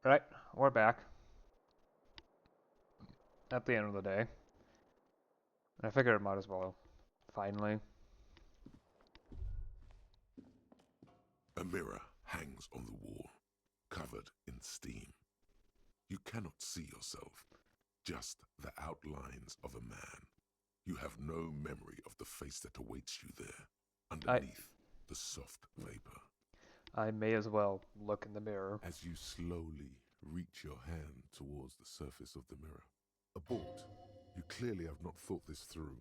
Right, we're back at the end of the day. I figured it might as well. Finally. A mirror hangs on the wall, covered in steam. You cannot see yourself, just the outlines of a man. You have no memory of the face that awaits you there, I underneath the soft vapor. I may as well look in the mirror. As you slowly reach your hand towards the surface of the mirror, abort. You clearly have not thought this through.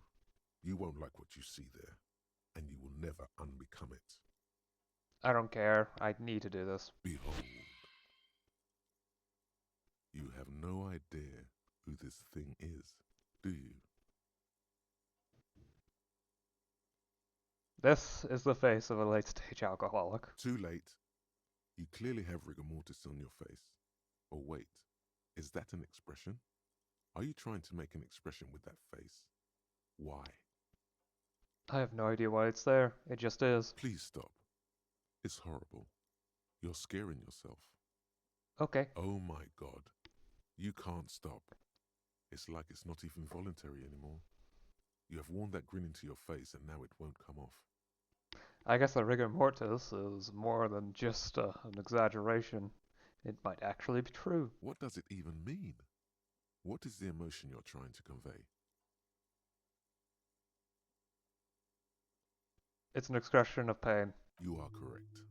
You won't like what you see there, and you will never unbecome it. I don't care. I need to do this. Behold, you have no idea who this thing is, do you? This is the face of a late-stage alcoholic. Too late. You clearly have rigor mortis on your face. Or wait, is that an expression? Are you trying to make an expression with that face? Why? I have no idea why it's there. It just is. Please stop. It's horrible. You're scaring yourself. Okay. Oh my God. You can't stop. It's like it's not even voluntary anymore. You have worn that grin into your face and now it won't come off. I guess the rigor mortis is more than just an exaggeration. It might actually be true. What does it even mean? What is the emotion you're trying to convey? It's an expression of pain. You are correct.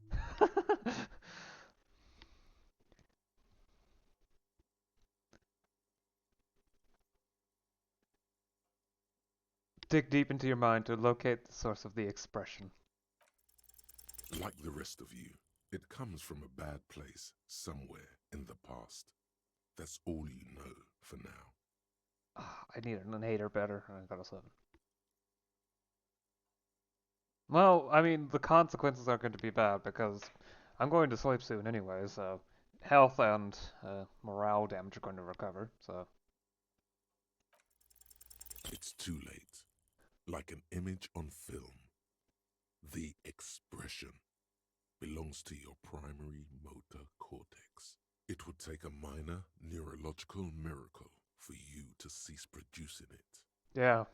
Dig deep into your mind to locate the source of the expression. Like the rest of you, it comes from a bad place somewhere in the past. That's all you know for now. I need an 8 or better. I got a 7. Well, I mean, the consequences are going to be bad because I'm going to sleep soon anyway, so health and morale damage are going to recover, so. It's too late. Like an image on film. The expression belongs to your primary motor cortex. It would take a minor neurological miracle for you to cease producing it. Yeah,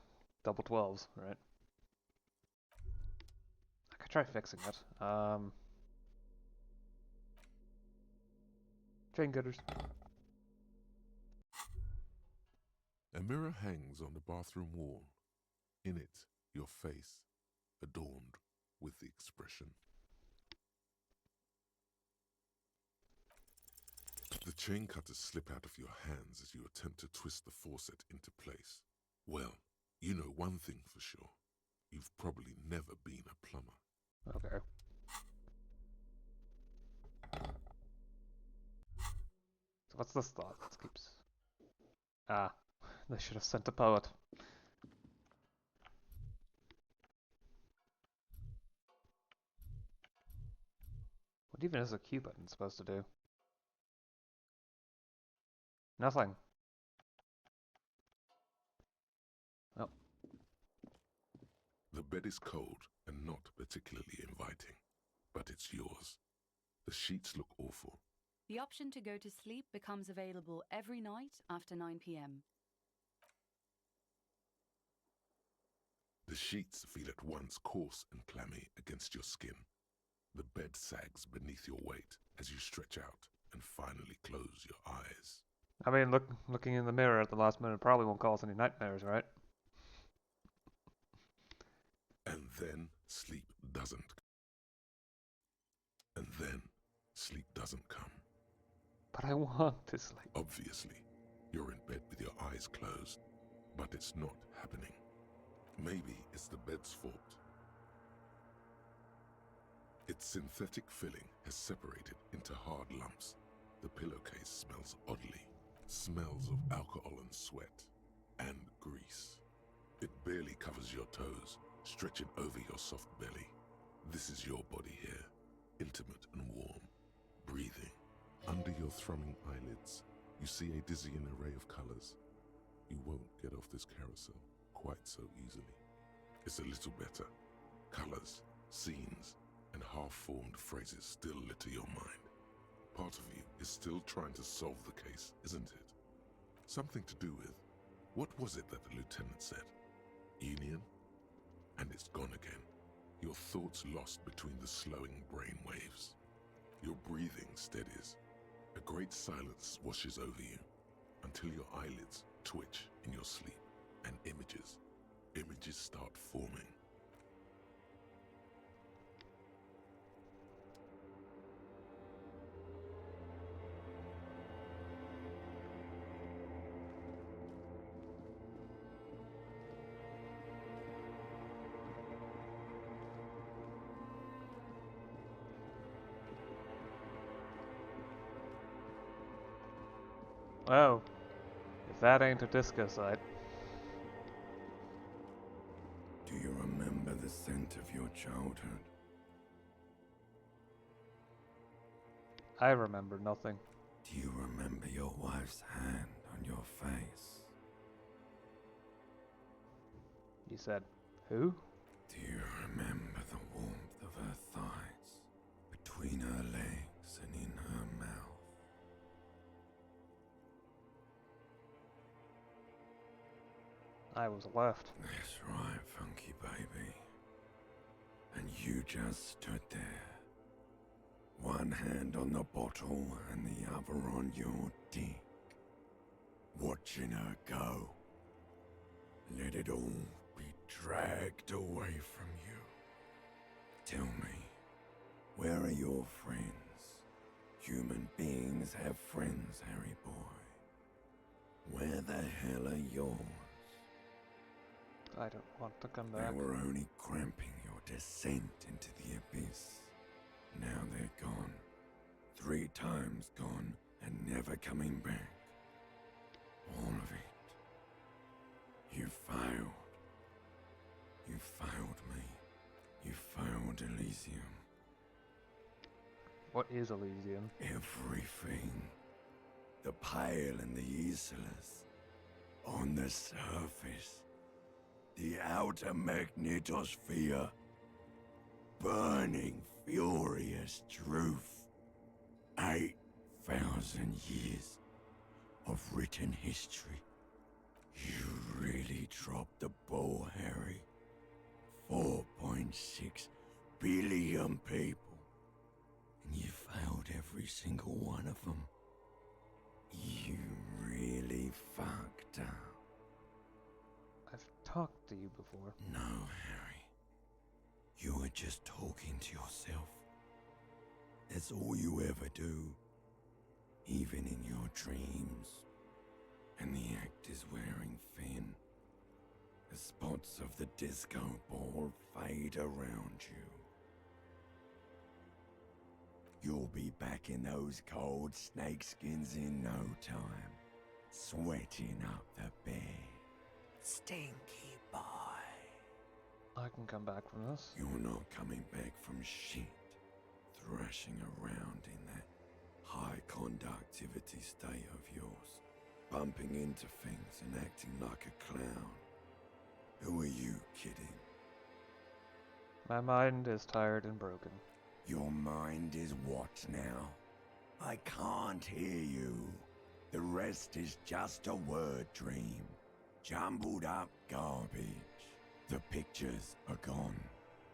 double 12s, right? I could try fixing it. Chain getters. A mirror hangs on the bathroom wall. In it, your face, adorned with the expression. The chain cutters slip out of your hands as you attempt to twist the faucet into place. Well, you know one thing for sure. You've probably never been a plumber. Okay. So what's this thought? Let's keep. Ah, they should have sent a poet. What even is a Q button supposed to do? Nothing. Oh. The bed is cold and not particularly inviting, but it's yours. The sheets look awful. The option to go to sleep becomes available every night after 9 p.m. The sheets feel at once coarse and clammy against your skin. The bed sags beneath your weight as you stretch out and finally close your eyes. I mean, looking in the mirror at the last minute probably won't cause any nightmares, right? And then sleep doesn't. And then sleep doesn't come. But I want to sleep. Obviously, you're in bed with your eyes closed, but it's not happening. Maybe it's the bed's fault. Its synthetic filling has separated into hard lumps. The pillowcase smells oddly. Smells of alcohol and sweat. And grease. It barely covers your toes, stretching over your soft belly. This is your body here, intimate and warm, breathing. Under your thrumming eyelids, you see a dizzying array of colors. You won't get off this carousel quite so easily. It's a little better. Colors, scenes, and half-formed phrases still litter your mind. Part of you is still trying to solve the case, isn't it? Something to do with, what was it that the lieutenant said? Elysium? And it's gone again. Your thoughts lost between the slowing brain waves. Your breathing steadies. A great silence washes over you until your eyelids twitch in your sleep and images start forming. Oh, if that ain't a disco site. Do you remember the scent of your childhood? I remember nothing. Do you remember your wife's hand on your face? You said, who? Do you remember the warmth of her thighs, between her legs and in her mouth? I was left. That's right, funky baby. And you just stood there. One hand on the bottle and the other on your dick. Watching her go. Let it all be dragged away from you. Tell me, where are your friends? Human beings have friends, Harry boy. Where the hell are yours? I don't want to come They back. were only cramping your descent into the abyss. Now they're gone. 3 times gone and never coming back. All of it. You failed. You failed me. You failed Elysium. What is Elysium? Everything. The pale and the Isolus. On the surface. The outer magnetosphere. Burning, furious truth. 8,000 years of written history. You really dropped the ball, Harry. 4.6 billion people. And you failed every single one of them. You really fucked up. I've talked to you before. No, Harry. You were just talking to yourself. That's all you ever do. Even in your dreams. And the actor's wearing thin. The spots of the disco ball fade around you. You'll be back in those cold snakeskins in no time. Sweating up the bed. Stinky boy. I can come back from this. You're not coming back from shit. Thrashing around in that high conductivity state of yours. Bumping into things and acting like a clown. Who are you kidding? My mind is tired and broken. Your mind is what now? I can't hear you. The rest is just a word dream. Jumbled up garbage. The pictures are gone.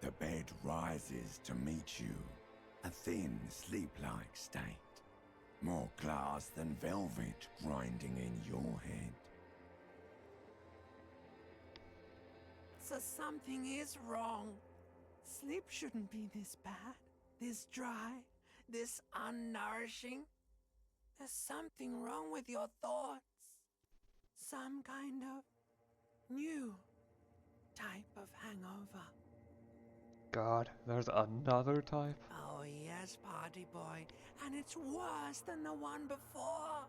The bed rises to meet you. A thin, sleep-like state. More glass than velvet grinding in your head. So something is wrong. Sleep shouldn't be this bad, this dry, this unnourishing. There's something wrong with your thoughts. Some kind of new type of hangover. God, there's another type? Oh yes, party boy, and it's worse than the one before.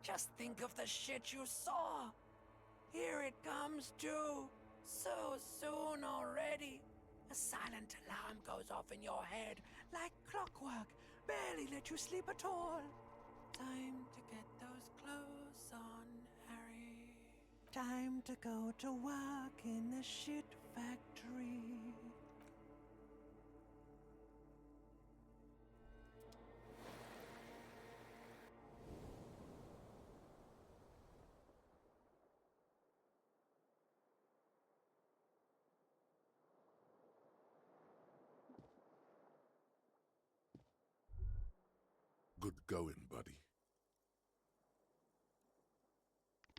Just think of the shit you saw. Here it comes too. So soon already. A silent alarm goes off in your head like clockwork. Barely let you sleep at all. Time to get those clothes on, Harry. Time to go to work in the shit factory. Good going, buddy.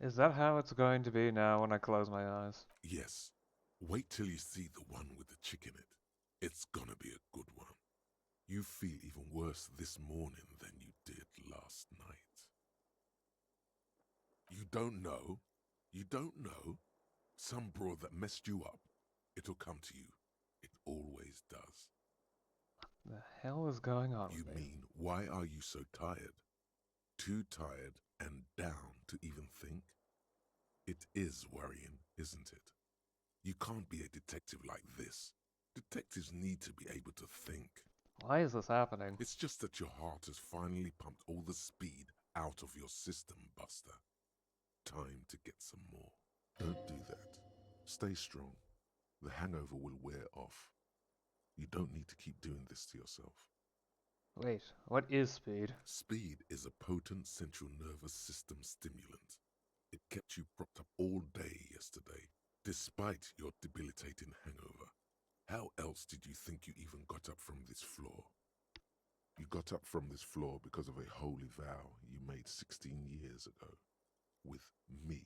Is that how it's going to be now when I close my eyes? Yes. Wait till you see the one with the chick in it. It's gonna be a good one. You feel even worse this morning than you did last night. You don't know? You don't know? Some broad that messed you up. It'll come to you. It always does. The hell is going on You with me? mean, why are you so tired? Too tired and down to even think? It is worrying, isn't it? You can't be a detective like this. Detectives need to be able to think. Why is this happening? It's just that your heart has finally pumped all the speed out of your system, Buster. Time to get some more. Don't do that. Stay strong. The hangover will wear off. You don't need to keep doing this to yourself. Wait, what is speed? Speed is a potent central nervous system stimulant. It kept you propped up all day yesterday, despite your debilitating hangover. How else did you think you even got up from this floor? You got up from this floor because of a holy vow you made 16 years ago. With me.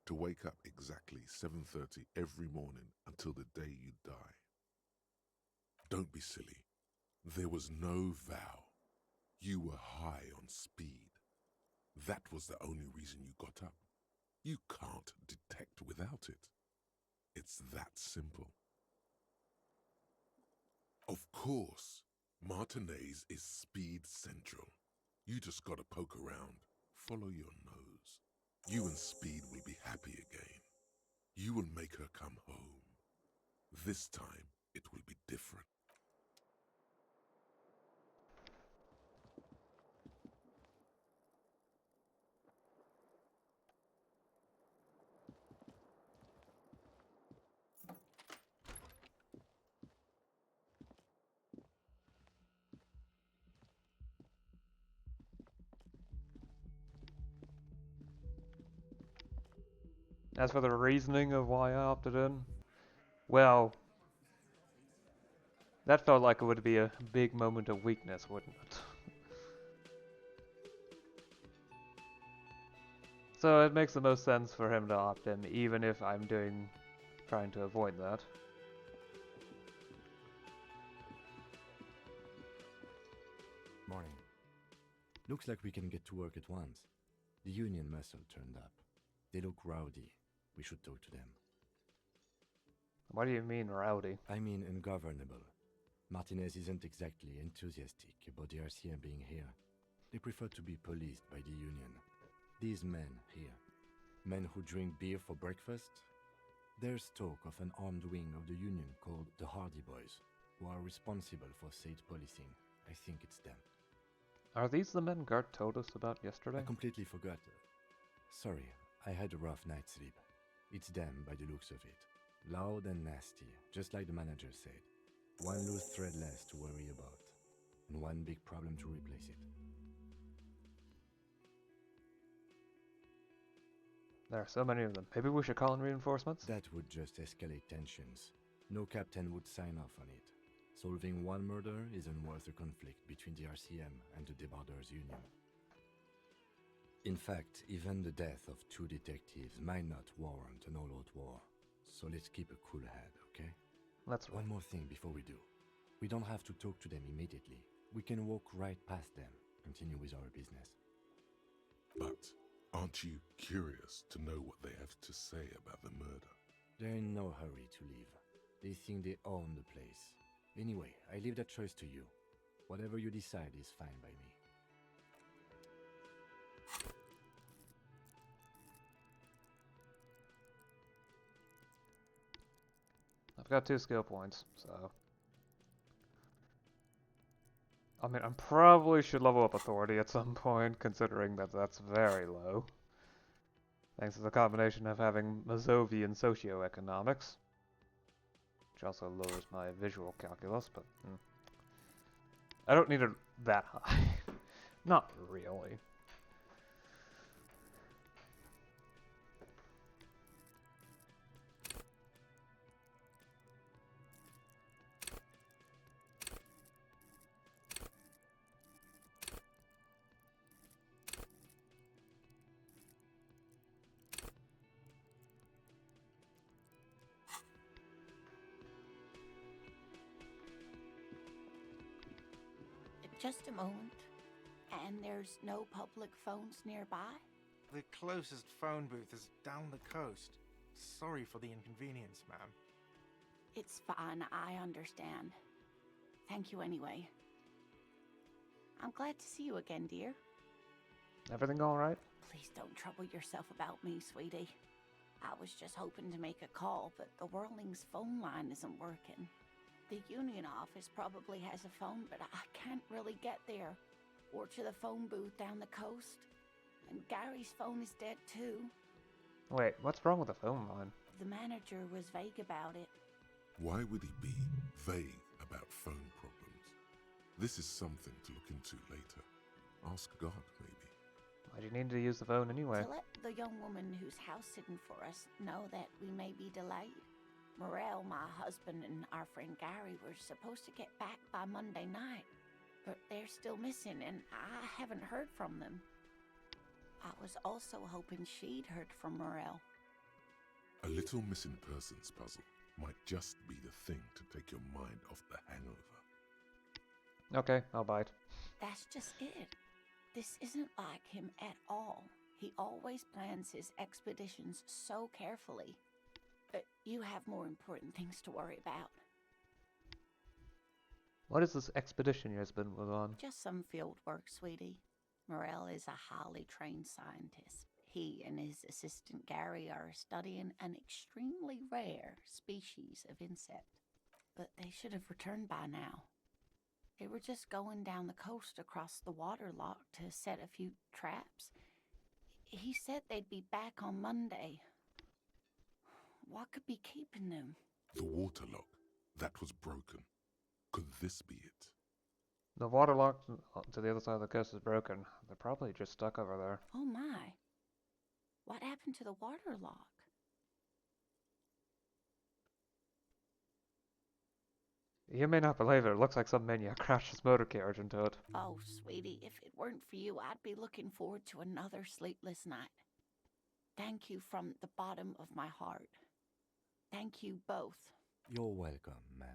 To wake up exactly 7:30 every morning until the day you die. Don't be silly. There was no vow. You were high on speed. That was the only reason you got up. You can't detect without it. It's that simple. Of course, Martinez is speed central. You just gotta poke around, follow your nose. You and Speed will be happy again. You will make her come home. This time, it will be different. As for the reasoning of why I opted in, well, that felt like it would be a big moment of weakness, wouldn't it? So it makes the most sense for him to opt in, even if I'm trying to avoid that. Morning. Looks like we can get to work at once. The union muscle turned up. They look rowdy. We should talk to them. What do you mean, rowdy? I mean ungovernable. Martinez isn't exactly enthusiastic about the RCM being here. They prefer to be policed by the union. These men here, men who drink beer for breakfast, there's talk of an armed wing of the union called the Hardy Boys, who are responsible for said policing. I think it's them. Are these the men Gart told us about yesterday? I completely forgot. Sorry, I had a rough night's sleep. It's them by the looks of it. Loud and nasty, just like the manager said. One loose thread less to worry about, and one big problem to replace it. There are so many of them. Maybe we should call in reinforcements? That would just escalate tensions. No captain would sign off on it. Solving one murder isn't worth a conflict between the RCM and the Debarders Union. In fact, even the death of 2 detectives might not warrant an all-out war. So let's keep a cool head, okay? Let's One more thing before we do. We don't have to talk to them immediately. We can walk right past them, continue with our business. But aren't you curious to know what they have to say about the murder? They're in no hurry to leave. They think they own the place. Anyway, I leave that choice to you. Whatever you decide is fine by me. I've got 2 skill points, so... I mean, I probably should level up Authority at some point, considering that that's very low. Thanks to the combination of having Mazovian socioeconomics. Which also lowers my visual calculus, but... I don't need it that high. Not really. Just a moment. And there's no public phones nearby? The closest phone booth is down the coast. Sorry for the inconvenience, ma'am. It's fine, I understand. Thank you anyway. I'm glad to see you again, dear. Everything alright? Please don't trouble yourself about me, sweetie. I was just hoping to make a call, but the Whirling's phone line isn't working. The Union office probably has a phone, but I can't really get there. Or to the phone booth down the coast. And Gary's phone is dead too. Wait, what's wrong with the phone line? The manager was vague about it. Why would he be vague about phone problems? This is something to look into later. Ask God, maybe. Why do you need to use the phone anyway? To let the young woman who's house sitting for us know that we may be delayed. Morel, my husband, and our friend Gary were supposed to get back by Monday night, but they're still missing, and I haven't heard from them. I was also hoping she'd heard from Morel. A little missing persons puzzle might just be the thing to take your mind off the hangover. Okay, I'll bite. That's just it. This isn't like him at all. He always plans his expeditions so carefully. But you have more important things to worry about. What is this expedition your husband was on? Just some field work, sweetie. Morel is a highly trained scientist. He and his assistant Gary are studying an extremely rare species of insect. But they should have returned by now. They were just going down the coast across the waterlock to set a few traps. He said they'd be back on Monday. What could be keeping them? The waterlock, that was broken. Could this be it? The waterlock to the other side of the coast is broken. They're probably just stuck over there. Oh my. What happened to the waterlock? You may not believe it, it looks like some maniac crashed his motor carriage into it. Oh, sweetie, if it weren't for you, I'd be looking forward to another sleepless night. Thank you from the bottom of my heart. Thank you both. You're welcome, ma'am.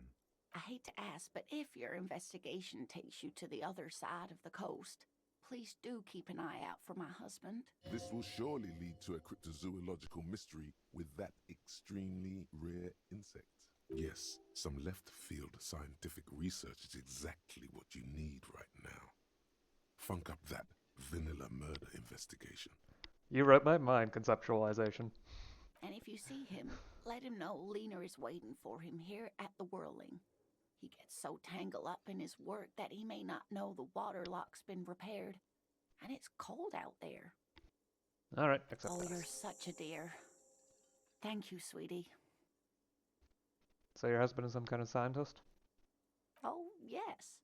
I hate to ask, but if your investigation takes you to the other side of the coast, please do keep an eye out for my husband. This will surely lead to a cryptozoological mystery with that extremely rare insect. Yes, some left-field scientific research is exactly what you need right now. Funk up that vanilla murder investigation. You read my mind, conceptualization. And if you see him, let him know Lena is waiting for him here at the Whirling. He gets so tangled up in his work that he may not know the waterlock's been repaired. And it's cold out there. Alright, accept Oh, that. you're such a dear. Thank you, sweetie. So your husband is some kind of scientist? Oh, yes.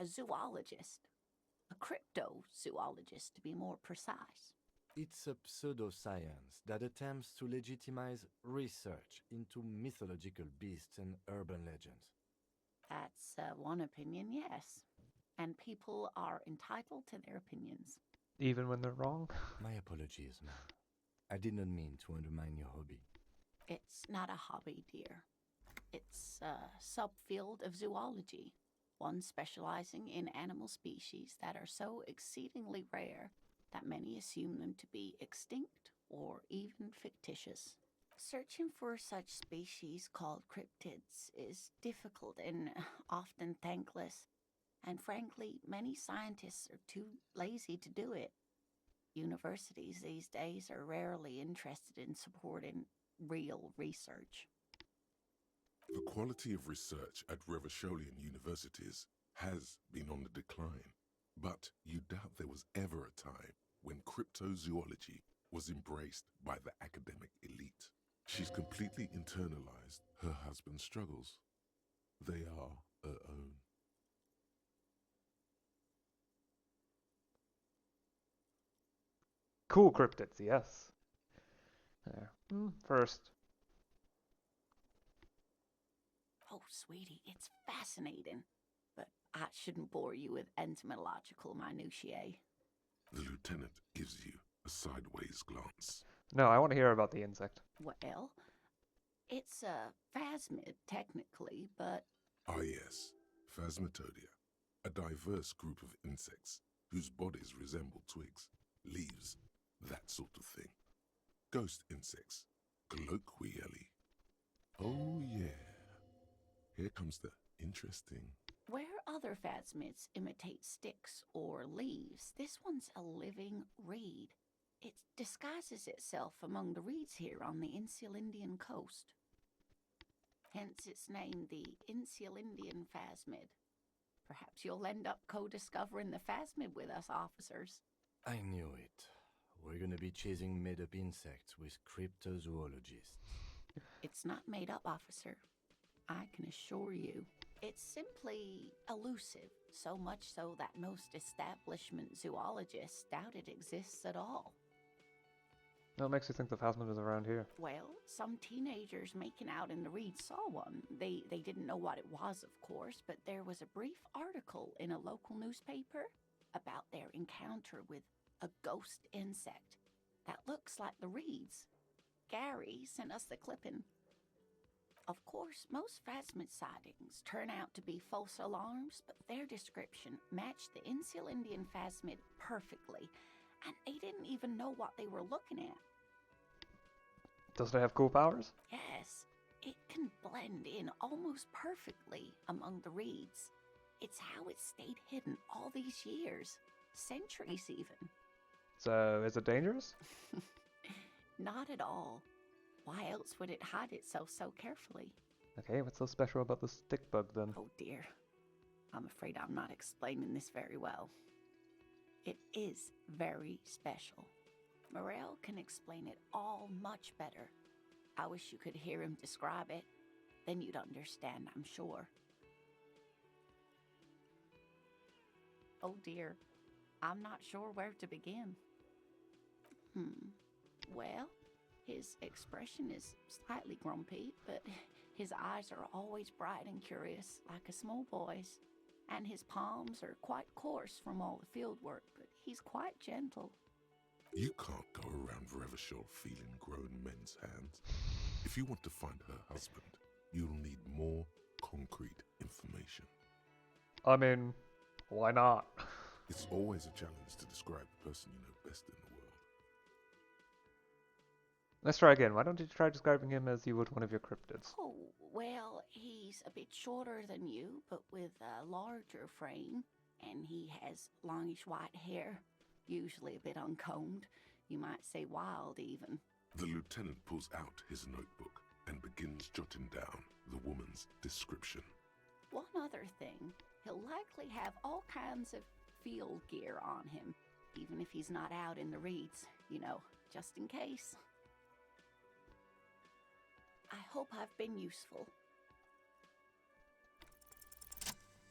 A zoologist. A cryptozoologist, to be more precise. It's a pseudoscience that attempts to legitimize research into mythological beasts and urban legends. That's one opinion, yes. And people are entitled to their opinions. Even when they're wrong? My apologies, ma'am. I did not mean to undermine your hobby. It's not a hobby, dear. It's a subfield of zoology, one specializing in animal species that are so exceedingly rare that many assume them to be extinct or even fictitious. Searching for such species called cryptids is difficult and often thankless, and frankly, many scientists are too lazy to do it. Universities these days are rarely interested in supporting real research. The quality of research at Revacholian universities has been on the decline, but you doubt there was ever a time when cryptozoology was embraced by the academic elite. She's completely internalized her husband's struggles. They are her own. Cool cryptids, yes. There. First. Oh, sweetie, it's fascinating. But I shouldn't bore you with entomological minutiae. The lieutenant gives you a sideways glance. No, I want to hear about the insect. Well, it's a phasmid, technically, but Ah yes, Phasmatodea. A diverse group of insects whose bodies resemble twigs, leaves, that sort of thing. Ghost insects, colloquially. Oh yeah. Here comes the interesting. Where other phasmids imitate sticks or leaves, this one's a living reed. It disguises itself among the reeds here on the Insulindian coast. Hence its name, the Insulindian phasmid. Perhaps you'll end up co-discovering the phasmid with us, officers. I knew it. We're gonna be chasing made-up insects with cryptozoologists. It's not made up, officer. I can assure you. It's simply elusive, so much so that most establishment zoologists doubt it exists at all. What makes you think the phasmid is around here? Well, some teenagers making out in the reeds saw one. They didn't know what it was, of course, but there was a brief article in a local newspaper about their encounter with a ghost insect that looks like the reeds. Gary sent us the clipping. Of course, most phasmid sightings turn out to be false alarms, but their description matched the Insulindian phasmid perfectly, and they didn't even know what they were looking at. Does it have cool powers? Yes, it can blend in almost perfectly among the reeds. It's how it stayed hidden all these years, centuries even. So, is it dangerous? Not at all. Why else would it hide itself so carefully? Okay, what's so special about the stick bug then? Oh dear. I'm afraid I'm not explaining this very well. It is very special. Morel can explain it all much better. I wish you could hear him describe it. Then you'd understand, I'm sure. Oh dear. I'm not sure where to begin. Well, his expression is slightly grumpy, but his eyes are always bright and curious, like a small boy's. And his palms are quite coarse from all the field work, but he's quite gentle. You can't go around Revachol feeling grown men's hands. If you want to find her husband, you'll need more concrete information. I mean, why not? It's always a challenge to describe the person you know best in the world. Let's try again. Why don't you try describing him as you would one of your cryptids? Oh, well, he's a bit shorter than you, but with a larger frame, and he has longish white hair, usually a bit uncombed. You might say wild, even. The lieutenant pulls out his notebook and begins jotting down the woman's description. One other thing, he'll likely have all kinds of field gear on him, even if he's not out in the reeds, just in case. I hope I've been useful.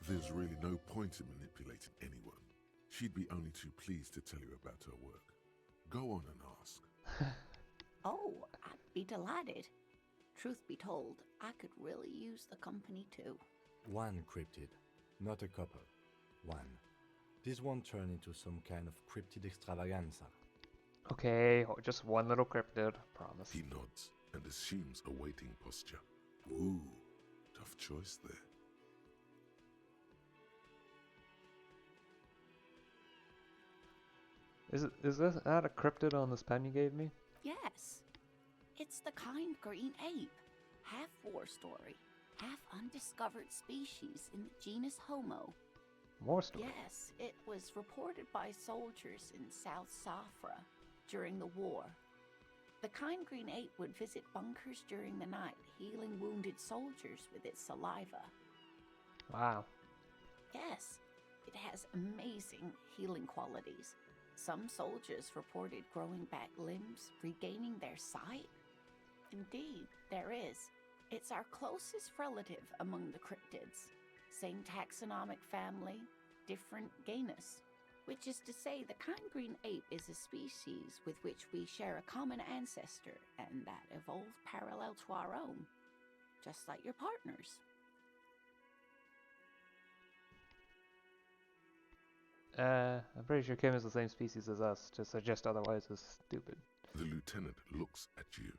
There's really no point in manipulating anyone. She'd be only too pleased to tell you about her work. Go on and ask. Oh, I'd be delighted. Truth be told, I could really use the company too. One cryptid, not a couple. One. This won't turn into some kind of cryptid extravaganza. Okay, just one little cryptid, promise. He nods and assumes a waiting posture. Ooh, tough choice there. Is that a cryptid on this pen you gave me? Yes. It's the kind green ape. Half war story, half undiscovered species in the genus Homo. More story. Yes, it was reported by soldiers in South Safra during the war. The kind green ape would visit bunkers during the night, healing wounded soldiers with its saliva. Wow. Yes, it has amazing healing qualities. Some soldiers reported growing back limbs, regaining their sight. Indeed, there is. It's our closest relative among the cryptids. Same taxonomic family, different genus. Which is to say, the kind green ape is a species with which we share a common ancestor and that evolved parallel to our own. Just like your partners. I'm pretty sure Kim is the same species as us. To suggest otherwise is stupid. The lieutenant looks at you,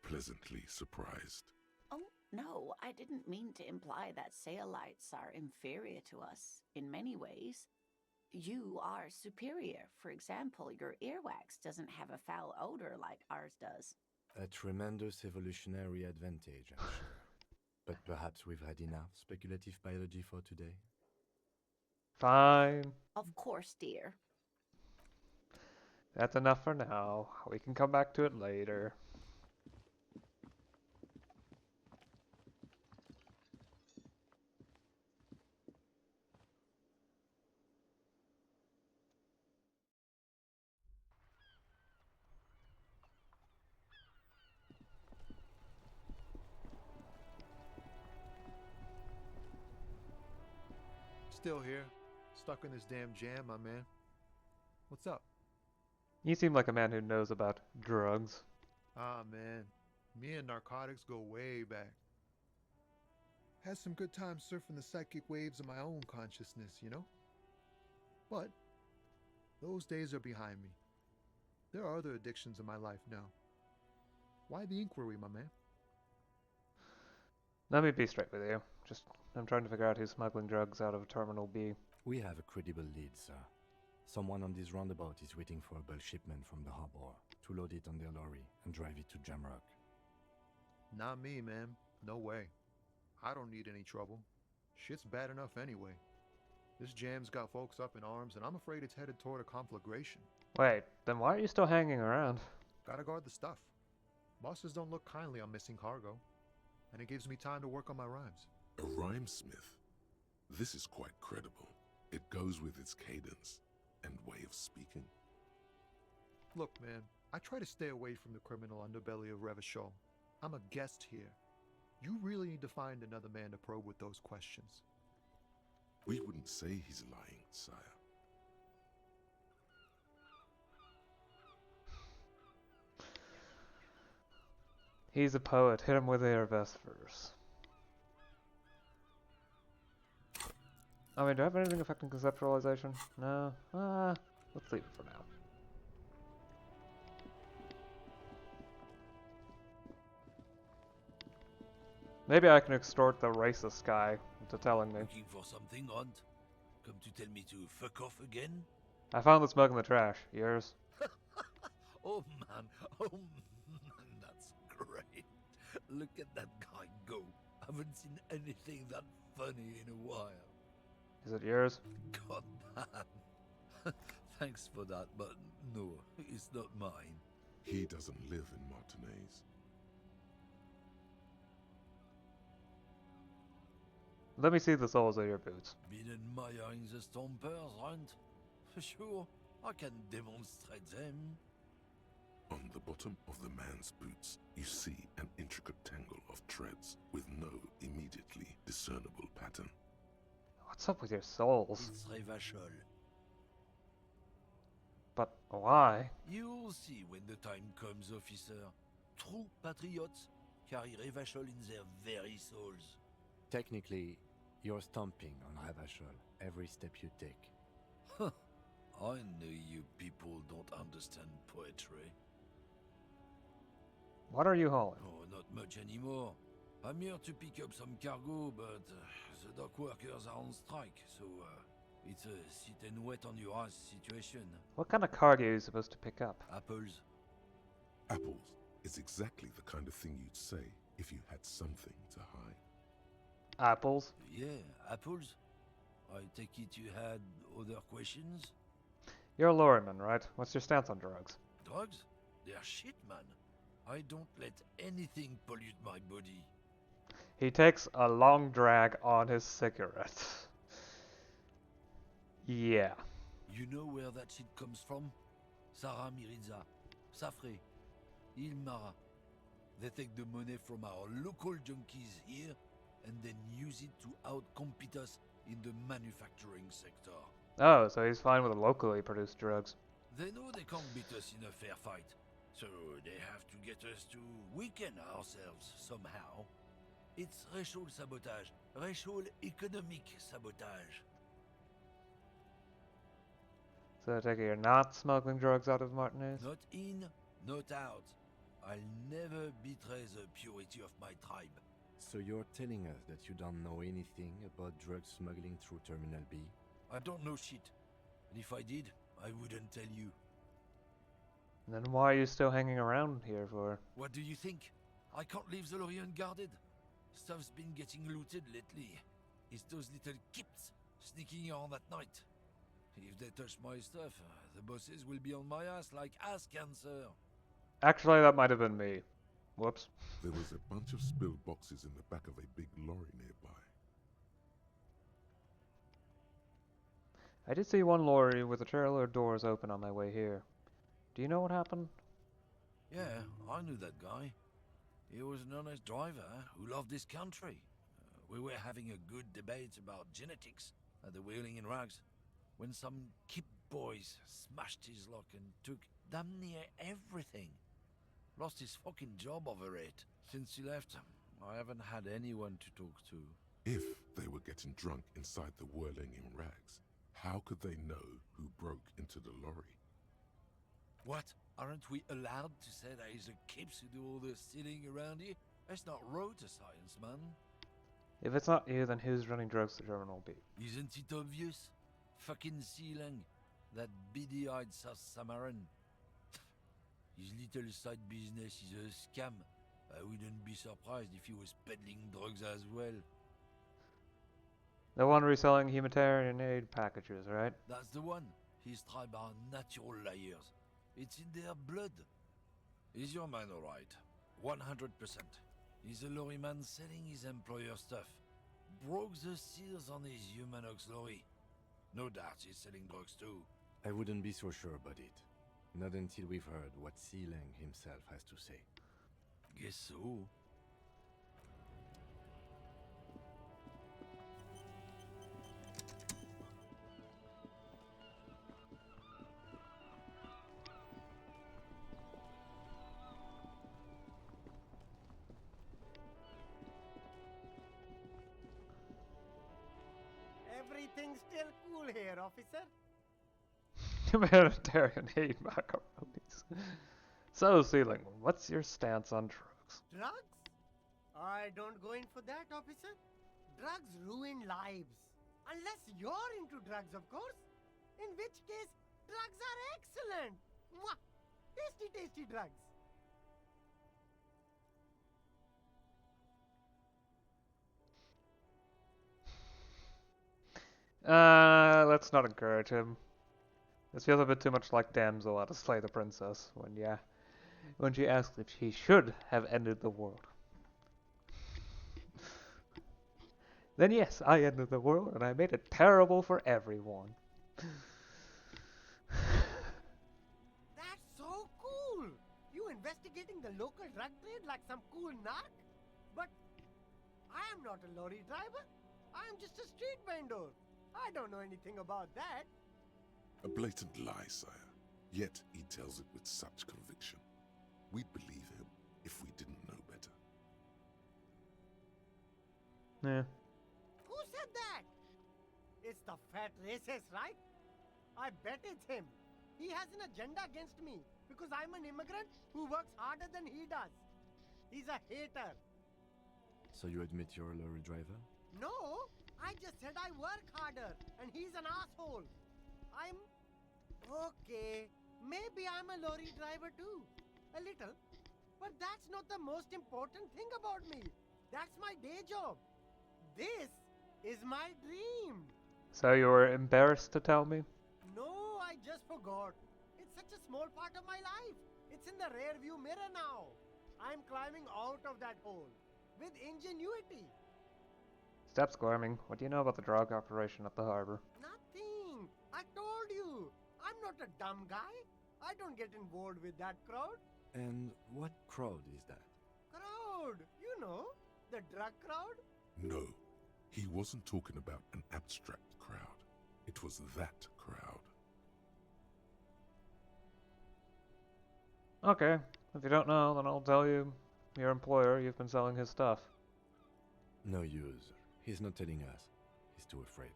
pleasantly surprised. Oh, No, I didn't mean to imply that Saolites are inferior to us in many ways. You are superior. For example, your earwax doesn't have a foul odor like ours does. A tremendous evolutionary advantage, I'm sure. But perhaps we've had enough speculative biology for today? Fine. Of course, dear. That's enough for now. We can come back to it later. Still here. Stuck in this damn jam, my man. What's up? You seem like a man who knows about drugs. Ah, man. Me and narcotics go way back. Had some good times surfing the psychic waves of my own consciousness, you know? But those days are behind me. There are other addictions in my life now. Why the inquiry, my man? Let me be straight with you. I'm trying to figure out who's smuggling drugs out of Terminal B. We have a credible lead, sir. Someone on this roundabout is waiting for a bulk shipment from the harbor to load it on their lorry and drive it to Jamrock. Not me, man. No way. I don't need any trouble. Shit's bad enough anyway. This jam's got folks up in arms, and I'm afraid it's headed toward a conflagration. Wait, then why are you still hanging around? Gotta guard the stuff. Bosses don't look kindly on missing cargo, and it gives me time to work on my rhymes. A rhymesmith? This is quite credible. It goes with its cadence and way of speaking. Look, man, I try to stay away from the criminal underbelly of Revachol. I'm a guest here. You really need to find another man to probe with those questions. We wouldn't say he's lying, sire. He's a poet. Hit him with their best verse. I mean, do I have anything affecting conceptualization? No? Let's leave it for now. Maybe I can extort the racist guy into telling me. Looking for something, Hunt? Come to tell me to fuck off again? I found this mug in the trash. Yours? Oh man, that's great. Look at that guy go. Haven't seen anything that funny in a while. Is it yours? God damn. Thanks for that, but no, it's not mine. He doesn't live in Martinez. Let me see the soles of your boots. Been admiring the stompers, Hunt? Sure, I can demonstrate them. On the bottom of the man's boots, you see an intricate tangle of treads with no immediately discernible pattern. What's up with your soles? It's Revachol. But why? You'll see when the time comes, officer. True patriots carry Revachol in their very souls. Technically, you're stomping on Ravachol every step you take. Huh. I know you people don't understand poetry. What are you hauling? Oh, not much anymore. I'm here to pick up some cargo, but the dock workers are on strike, so it's a sit and wait on your ass situation. What kind of cargo are you supposed to pick up? Apples. Apples is exactly the kind of thing you'd say if you had something to hide. Apples? Yeah, apples. I take it you had other questions? You're a lorryman, right? What's your stance on drugs? Drugs? They're shit, man. I don't let anything pollute my body. He takes a long drag on his cigarette. Yeah. You know where that shit comes from? Sarah Miriza, Safre, Ilmara. They take the money from our local junkies here and then use it to outcompete us in the manufacturing sector. Oh, so he's fine with locally produced drugs. They know they can't beat us in a fair fight, so they have to get us to weaken ourselves somehow. It's racial sabotage, racial economic sabotage. So I take it you're not smuggling drugs out of Martinez? Not in, not out. I'll never betray the purity of my tribe. So you're telling us that you don't know anything about drug smuggling through Terminal B? I don't know shit. And if I did, I wouldn't tell you. Then why are you still hanging around here for? What do you think? I can't leave the lorry unguarded. Stuff's been getting looted lately. It's those little kips sneaking around at night. If they touch my stuff, the bosses will be on my ass like ass cancer. Actually, that might have been me. Whoops. There was a bunch of spilled boxes in the back of a big lorry nearby. I did see one lorry with the trailer doors open on my way here. Do you know what happened? Yeah, I knew that guy. He was an honest driver who loved this country. We were having a good debate about genetics at the Wheeling in Rags when some kip boys smashed his lock and took damn near everything. Lost his fucking job over it. Since he left, I haven't had anyone to talk to. If they were getting drunk inside the whirling in rags, how could they know who broke into the lorry? What? Aren't we allowed to say that he's a kips who do all the stealing around here? That's not road to science, man. If it's not you, then who's running drugs to Terminal B? Isn't it obvious? Fucking Sealang, that beady-eyed South Samaran. His little side business is a scam. I wouldn't be surprised if he was peddling drugs as well. The one reselling humanitarian aid packages, right? That's the one. His tribe are natural liars. It's in their blood. Is your man alright? 100%. He's a lorry man selling his employer stuff. Broke the seals on his Humanox lorry. No doubt he's selling drugs too. I wouldn't be so sure about it. Not until we've heard what Sealang himself has to say. Guess so. Everything's still cool here, officer. Humanitarian aid macaronis. So, Sealing, what's your stance on drugs? Drugs? I don't go in for that, officer. Drugs ruin lives. Unless you're into drugs, of course. In which case, drugs are excellent. Mwah! Tasty, tasty drugs. Let's not encourage him. This feels a bit too much like Damsel How to Slay the Princess when she asked if she should have ended the world. Then yes, I ended the world and I made it terrible for everyone. That's so cool. You investigating the local drug trade like some cool narc? But I am not a lorry driver. I am just a street vendor. I don't know anything about that. A blatant lie, sire. Yet he tells it with such conviction. We'd believe him if we didn't know better. Yeah. Who said that? It's the fat racist, right? I bet it's him. He has an agenda against me because I'm an immigrant who works harder than he does. He's a hater. So you admit you're a lorry driver? No, I just said I work harder and he's an asshole. Okay, maybe I'm a lorry driver too. A little. But that's not the most important thing about me. That's my day job. This is my dream. So you were embarrassed to tell me? No, I just forgot. It's such a small part of my life. It's in the rear view mirror now. I'm climbing out of that hole. With ingenuity. Stop squirming. What do you know about the drug operation at the harbor? Nothing. I told you. I'm not a dumb guy. I don't get involved with that crowd. And what crowd is that? Crowd. You know, the drug crowd. No, he wasn't talking about an abstract crowd. It was that crowd. Okay. If you don't know, then I'll tell you. Your employer, you've been selling his stuff. No use. He's not telling us. He's too afraid.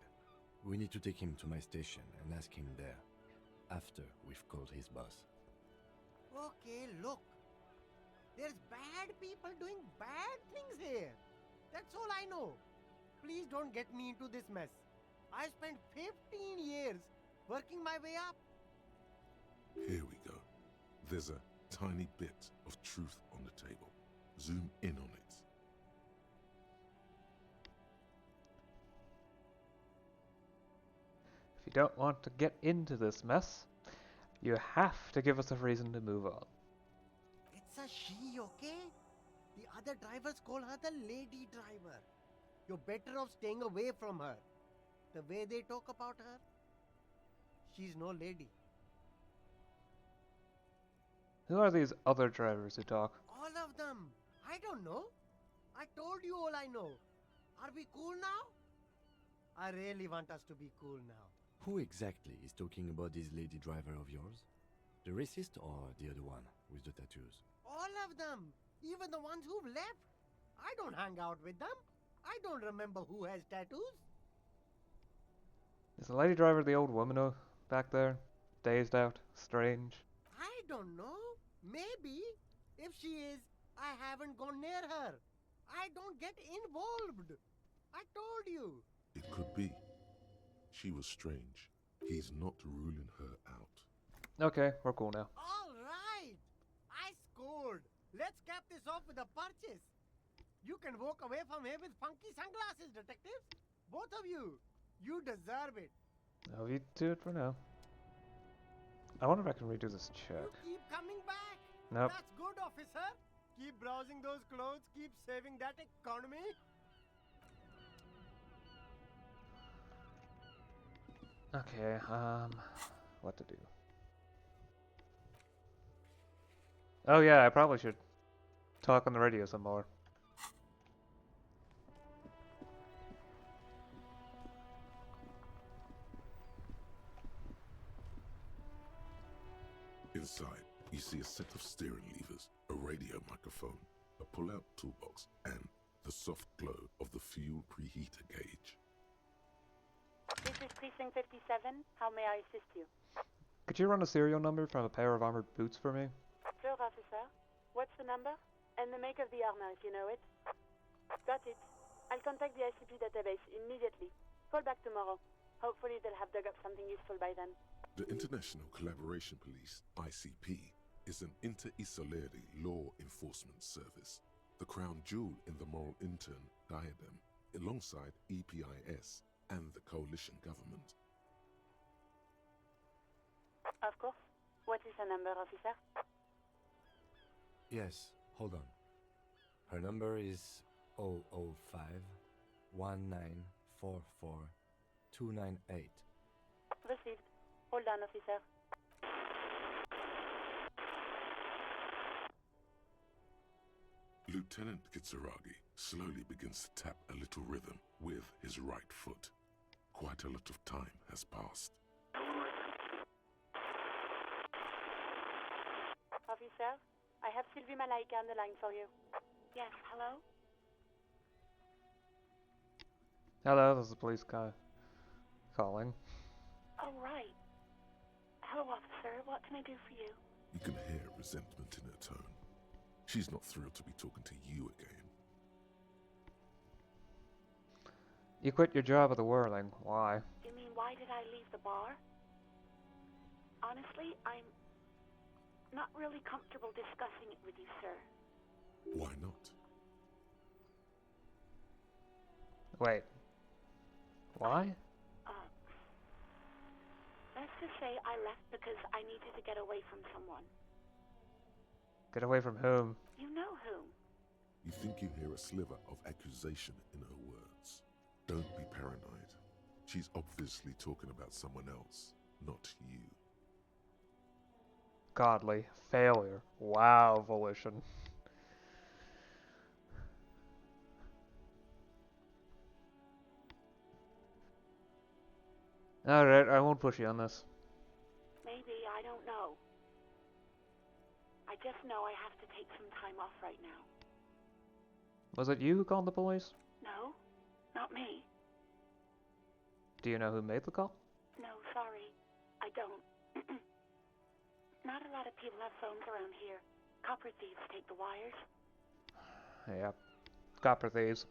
We need to take him to my station and ask him there. After we've called his boss. Okay, look. There's bad people doing bad things here. That's all I know. Please don't get me into this mess. I spent 15 years working my way up. Here we go. There's a tiny bit of truth on the table. Zoom in on it. If you don't want to get into this mess, you have to give us a reason to move on. It's a she, okay? The other drivers call her the lady driver. You're better off staying away from her. The way they talk about her, she's no lady. Who are these other drivers who talk? All of them. I don't know. I told you all I know. Are we cool now? I really want us to be cool now. Who exactly is talking about this lady driver of yours? The racist or the other one with the tattoos? All of them. Even the ones who've left. I don't hang out with them. I don't remember who has tattoos. Is the lady driver the old woman back there? Dazed out? Strange? I don't know. Maybe. If she is, I haven't gone near her. I don't get involved. I told you. It could be. She was strange. He's not ruling her out. Okay, we're cool now. All right. I scored. Let's cap this off with a purchase. You can walk away from here with funky sunglasses, detectives. Both of you. You deserve it. I'll do it for now. I wonder if I can redo this check. You keep coming back. Nope. That's good, officer. Keep browsing those clothes. Keep saving that economy. Okay, what to do? Oh yeah, I probably should talk on the radio some more. Inside, you see a set of steering levers, a radio microphone, a pull-out toolbox, and the soft glow of the fuel preheater gauge. This is Precinct 57. How may I assist you? Could you run a serial number from a pair of armored boots for me? Sure, officer. What's the number? And the make of the armor, if you know it. Got it. I'll contact the ICP database immediately. Call back tomorrow. Hopefully they'll have dug up something useful by then. The International Collaboration Police, ICP, is an inter-Isolari law enforcement service, the crown jewel in the moral intern diadem, alongside EPIS and the coalition government. Of course. What is her number, officer? Yes, hold on. Her number is 005 1944 298. Received. Hold on, officer. Lieutenant Kitsuragi slowly begins to tap a little rhythm with his right foot. Quite a lot of time has passed. Officer, I have Sylvie Malaika on the line for you. Yes, hello? Hello, this is the police guy calling. Oh, right. Hello, officer. What can I do for you? You can hear resentment in her tone. She's not thrilled to be talking to you again. You quit your job at the Whirling. Why? You mean, why did I leave the bar? Honestly, I'm not really comfortable discussing it with you, sir. Why not? Wait. Why? Let's just say I left because I needed to get away from someone. Get away from whom? You know whom. You think you hear a sliver of accusation in her words. Don't be paranoid. She's obviously talking about someone else, not you. Godly failure. Wow, volition. Alright, I won't push you on this. Maybe, I don't know. I just know I have to take some time off right now. Was it you who called the police? No, not me. Do you know who made the call? No, sorry. I don't. Not a lot of people have phones around here. Copper thieves take the wires. Yeah. Copper thieves.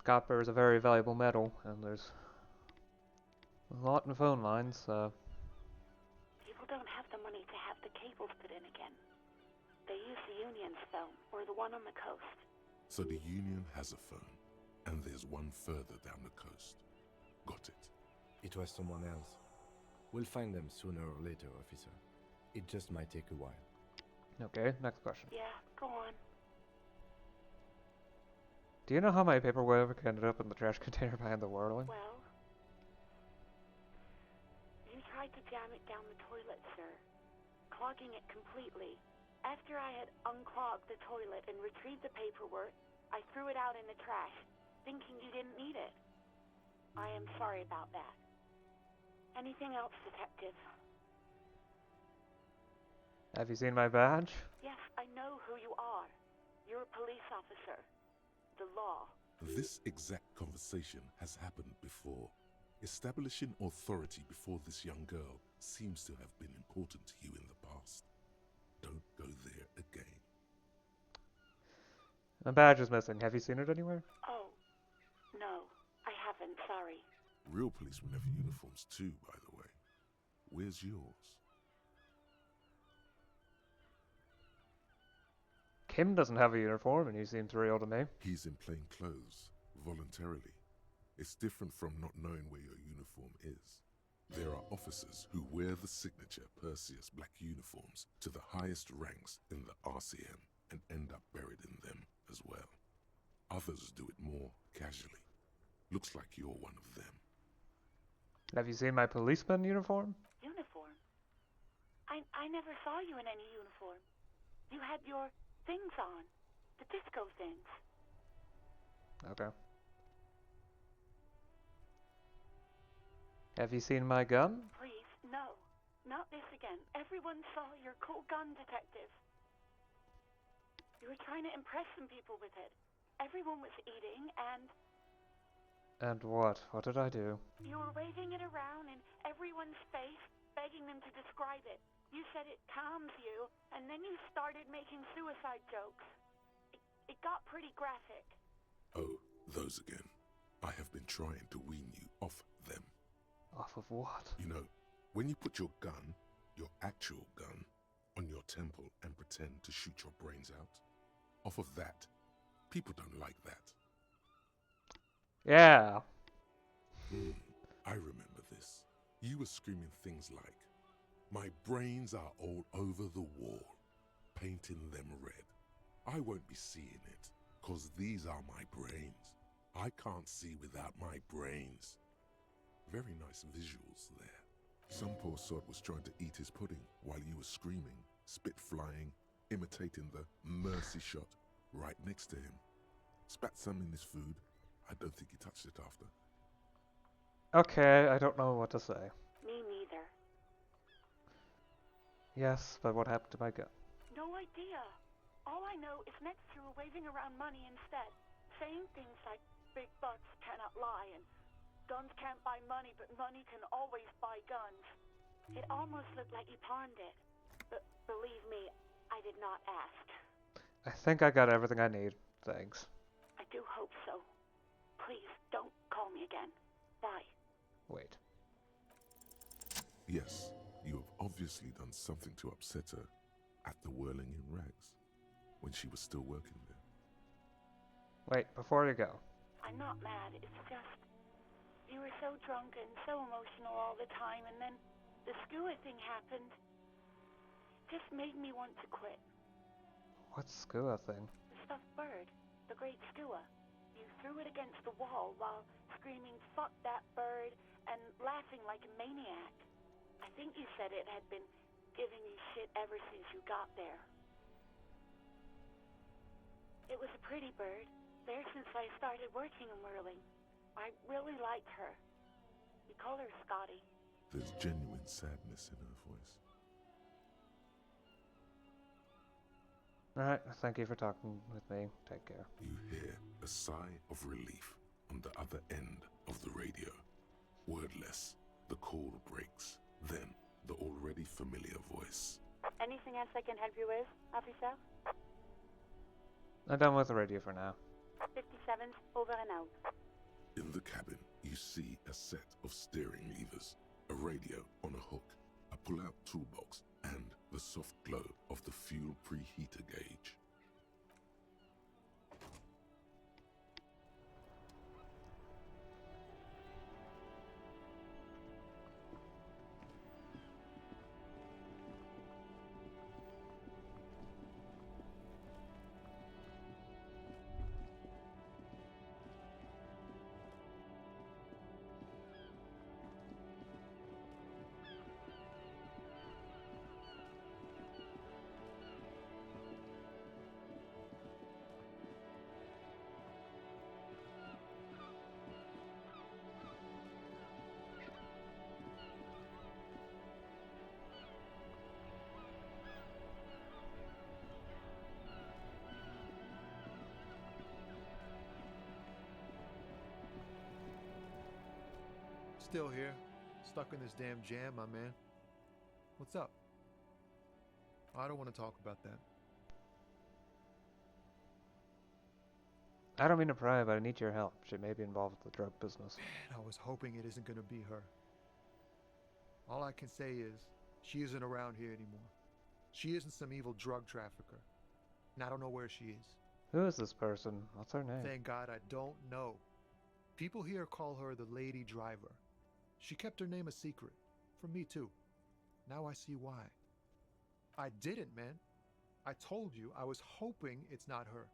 Copper is a very valuable metal, and there's a lot in phone lines, so... People don't have the money to have the cables put in again. They use the Union's phone, or the one on the coast. So the Union has a phone, and there's one further down the coast. Got it. It was someone else. We'll find them sooner or later, officer. It just might take a while. Okay, next question. Yeah, go on. Do you know how my paperwork ended up in the trash container behind the whirling? Well, you tried to jam it down the toilet, sir, clogging it completely. After I had unclogged the toilet and retrieved the paperwork, I threw it out in the trash, thinking you didn't need it. I am sorry about that. Anything else, Detective? Have you seen my badge? Yes, I know who you are. You're a police officer. The law. This exact conversation has happened before. Establishing authority before this young girl seems to have been important to you in the past. Don't go there again. My badge is missing. Have you seen it anywhere? Oh, no, I haven't, sorry. Real policemen have uniforms too, by the way. Where's yours? Kim doesn't have a uniform, and he seems real to me. He's in plain clothes, voluntarily. It's different from not knowing where your uniform is. There are officers who wear the signature Perseus black uniforms to the highest ranks in the RCM and end up buried in them as well. Others do it more casually. Looks like you're one of them. Have you seen my policeman uniform? Uniform? I never saw you in any uniform. You had your things on. The disco things. Okay. Have you seen my gun? Please, no. Not this again. Everyone saw your cool gun, Detective. You were trying to impress some people with it. Everyone was eating, and... And what? What did I do? you were waving it around in everyone's face, begging them to describe it. You said it calms you, and then you started making suicide jokes. It got pretty graphic. Oh, those again. I have been trying to wean you off them. Off of what? You know, when you put your gun, your actual gun, on your temple and pretend to shoot your brains out, off of that, people don't like that. Yeah. I remember this. You were screaming things like, "My brains are all over the wall, painting them red. I won't be seeing it, 'cause these are my brains. I can't see without my brains." Very nice visuals there. Some poor sod was trying to eat his pudding while you were screaming, spit flying, imitating the mercy shot right next to him. Spat some in his food. I don't think he touched it after. Okay, I don't know what to say. Me neither. Yes, but what happened to my gun? No idea. All I know is next you were waving around money instead, saying things like big bucks cannot lie and guns can't buy money, but money can always buy guns. It almost looked like you pawned it. But believe me, I did not ask. I think I got everything I need. Thanks. I do hope so. Please, don't call me again. Bye. Wait. Yes, you have obviously done something to upset her at the Whirling in Rags, when she was still working there. Wait, before you go. I'm not mad, it's just... you were so drunk and so emotional all the time, and then the skua thing happened. It just made me want to quit. What skua thing? The stuffed bird. The great skua. You threw it against the wall while screaming, "Fuck that bird," and laughing like a maniac. I think you said it had been giving you shit ever since you got there. It was a pretty bird, there since I started working in Whirling. I really liked her. We call her Scotty. There's genuine sadness in her voice. Alright, thank you for talking with me. Take care. You hear a sigh of relief on the other end of the radio. Wordless, the call breaks. Then, the already familiar voice. Anything else I can help you with, officer? I'm done with the radio for now. 57's over and out. In the cabin, you see a set of steering levers, a radio on a hook, a pull-out toolbox, and the soft glow of the fuel preheater gauge. Still here, stuck in this damn jam, my man. What's up? I don't want to talk about that. I don't mean to pry, but I need your help. She may be involved with the drug business. Man, I was hoping it isn't gonna be her. All I can say is, she isn't around here anymore. She isn't some evil drug trafficker. And I don't know where she is. Who is this person? What's her name? Thank God I don't know. People here call her the Lady Driver. She kept her name a secret. From me too. Now I see why. I didn't, man. I told you I was hoping it's not her.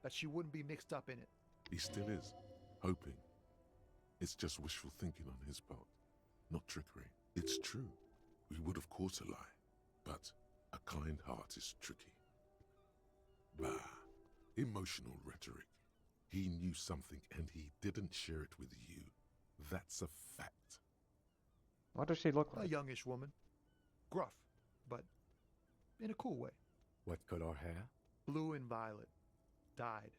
That she wouldn't be mixed up in it. He still is, hoping. It's just wishful thinking on his part, not trickery. It's true. We would have caught a lie, but a kind heart is tricky. Bah, emotional rhetoric. He knew something and he didn't share it with you. That's a fact. What does she look A like? youngish woman. Gruff, but in a cool way. What color hair? Blue and violet. Dyed.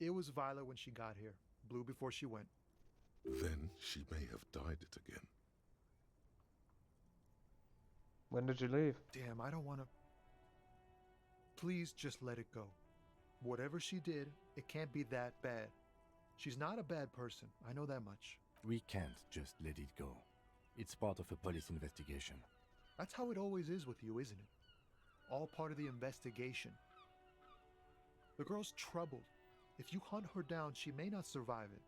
It was violet when she got here. Blue before she went. Then she may have dyed it again. When did you leave? Damn, I don't want to... Please just let it go. Whatever she did, it can't be that bad. She's not a bad person. I know that much. We can't just let it go. It's part of a police investigation. That's how it always is with you, isn't it? All part of the investigation. The girl's troubled. If you hunt her down, she may not survive it.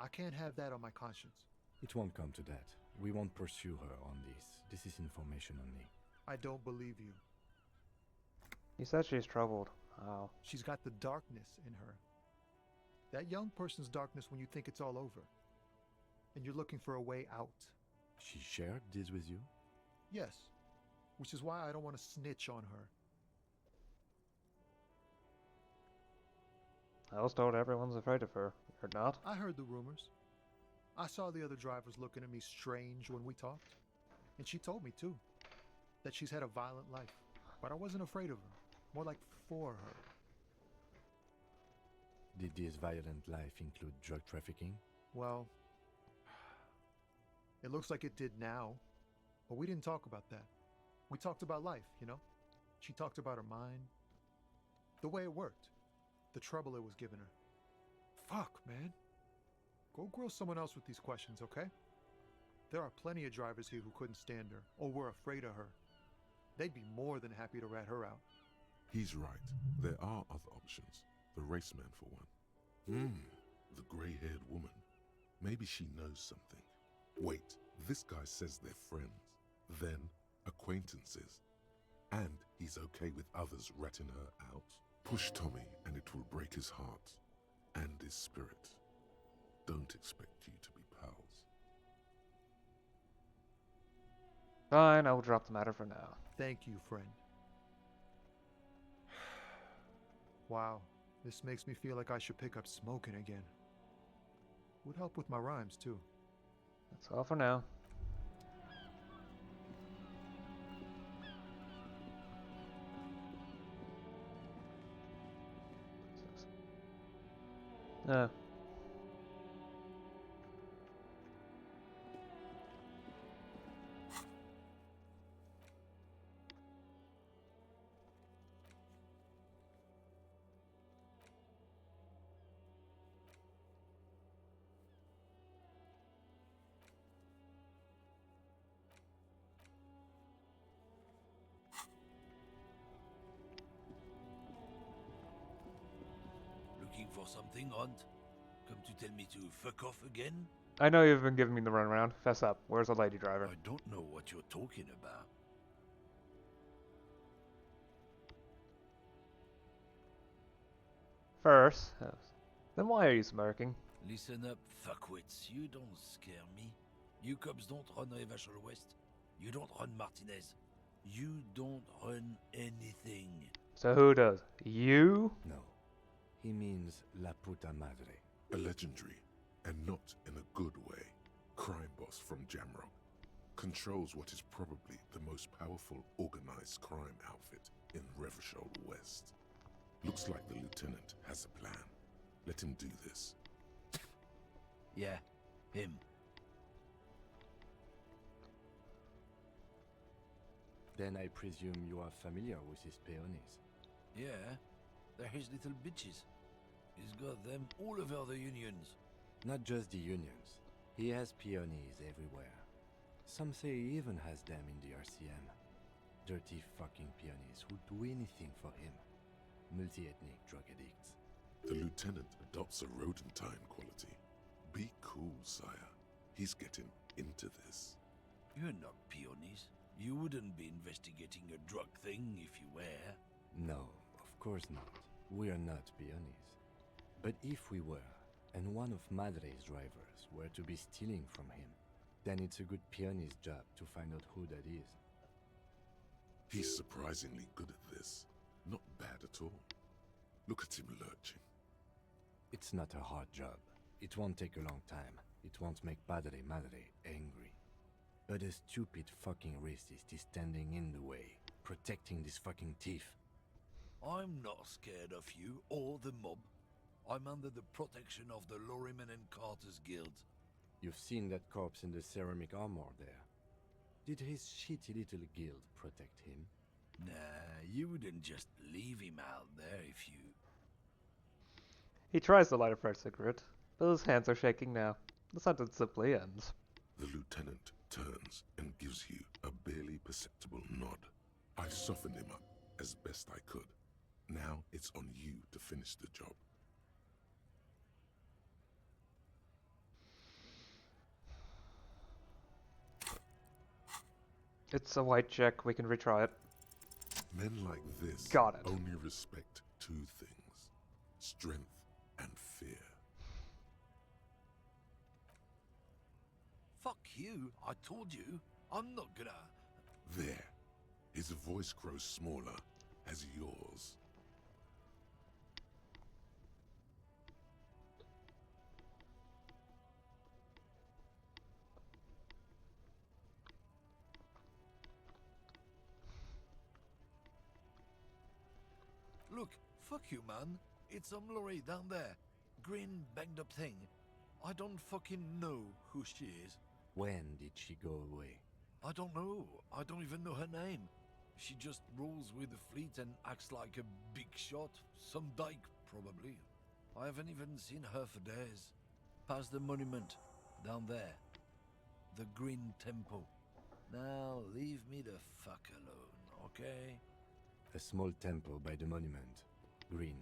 I can't have that on my conscience. It won't come to that. We won't pursue her on this. This is information only. I don't believe you. You said she's troubled. How? She's got the darkness in her. That young person's darkness when you think it's all over. And you're looking for a way out. She shared this with you? Yes. Which is why I don't want to snitch on her. I was told everyone's afraid of her. You're not? I heard the rumors. I saw the other drivers looking at me strange when we talked. And she told me too. That she's had a violent life. But I wasn't afraid of her. More like for her. Did this violent life include drug trafficking? Well, it looks like it did now. But we didn't talk about that. We talked about life, you know? She talked about her mind. The way it worked. The trouble it was giving her. Fuck, man. Go grill someone else with these questions, okay? There are plenty of drivers here who couldn't stand her, or were afraid of her. They'd be more than happy to rat her out. He's right. There are other options. The raceman, for one. The grey-haired woman. Maybe she knows something. Wait, this guy says they're friends. Then, acquaintances. And he's okay with others ratting her out. Push Tommy and it will break his heart. And his spirit. Don't expect you to be pals. Fine, I will drop the matter for now. Thank you, friend. Wow, this makes me feel like I should pick up smoking again. Would help with my rhymes, too. That's all for now. Uh, for something, Hunt? Come to tell me to fuck off again? I know you've been giving me the runaround. Fess up. Where's the lady driver? I don't know what you're talking about. First. Then why are you smirking? Listen up, fuckwits. You don't scare me. You cops don't run Revachol West. You don't run Martinez. You don't run anything. So who does? You? No. He means La Puta Madre. A legendary, and not in a good way, crime boss from Jamrock. Controls what is probably the most powerful organized crime outfit in Revachol West. Looks like the lieutenant has a plan. Let him do this. Yeah, him. Then I presume you are familiar with his peonies. Yeah, they're his little bitches. He's got them all over the unions. Not just the unions. He has peonies everywhere. Some say he even has them in the RCM. Dirty fucking peonies who'd do anything for him. Multi-ethnic drug addicts. The lieutenant adopts a rodentine quality. Be cool, sire. He's getting into this. You're not peonies. You wouldn't be investigating a drug thing if you were. No, of course not. We are not peonies. But if we were, and one of Madre's drivers were to be stealing from him, then it's a good peony's job to find out who that is. He's surprisingly good at this. Not bad at all. Look at him lurching. It's not a hard job. It won't take a long time. It won't make Padre Madre angry. But a stupid fucking racist is standing in the way, protecting this fucking thief. I'm not scared of you or the mob. I'm under the protection of the Lorryman and Carter's Guild. You've seen that corpse in the ceramic armor there. Did his shitty little guild protect him? Nah, you wouldn't just leave him out there if you... He tries to light a fresh cigarette, but his hands are shaking now. The sentence simply ends. The lieutenant turns and gives you a barely perceptible nod. I softened him up as best I could. Now it's on you to finish the job. It's a white check. We can retry it. Men like this Got it. only respect two things: strength and fear. Fuck you, I told you. I'm not gonna... There. His voice grows smaller as yours. Look, fuck you, man. It's some lorry down there. Green, banged up thing. I don't fucking know who she is. When did she go away? I don't know. I don't even know her name. She just rolls with the fleet and acts like a big shot. Some dyke, probably. I haven't even seen her for days. Past the monument. Down there. The Green Temple. Now, leave me the fuck alone, okay? A small temple by the monument. Green.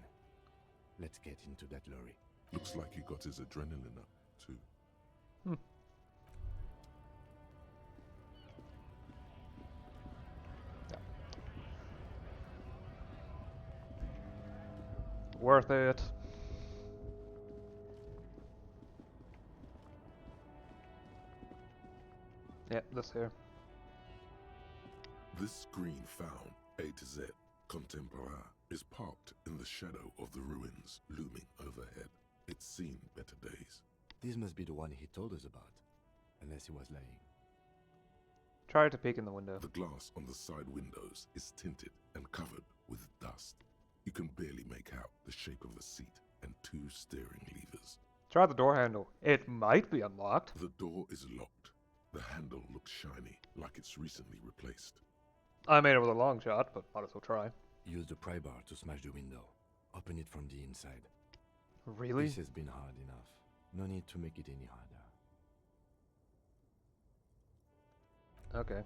Let's get into that lorry. Looks like he got his adrenaline up, too. Worth it. Yeah, this here. This green found, A to Z, contemporaire, is parked in the shadow of the ruins looming overhead. It's seen better days. This must be the one he told us about. Unless he was lying. Try to peek in the window. The glass on the side windows is tinted and covered with dust. You can barely make out the shape of the seat and two steering levers. Try the door handle. It might be unlocked. The door is locked. The handle looks shiny, like it's recently replaced. I made it with a long shot, but might as well try. Use the pry bar to smash the window. Open it from the inside. Really? This has been hard enough. No need to make it any harder. Okay.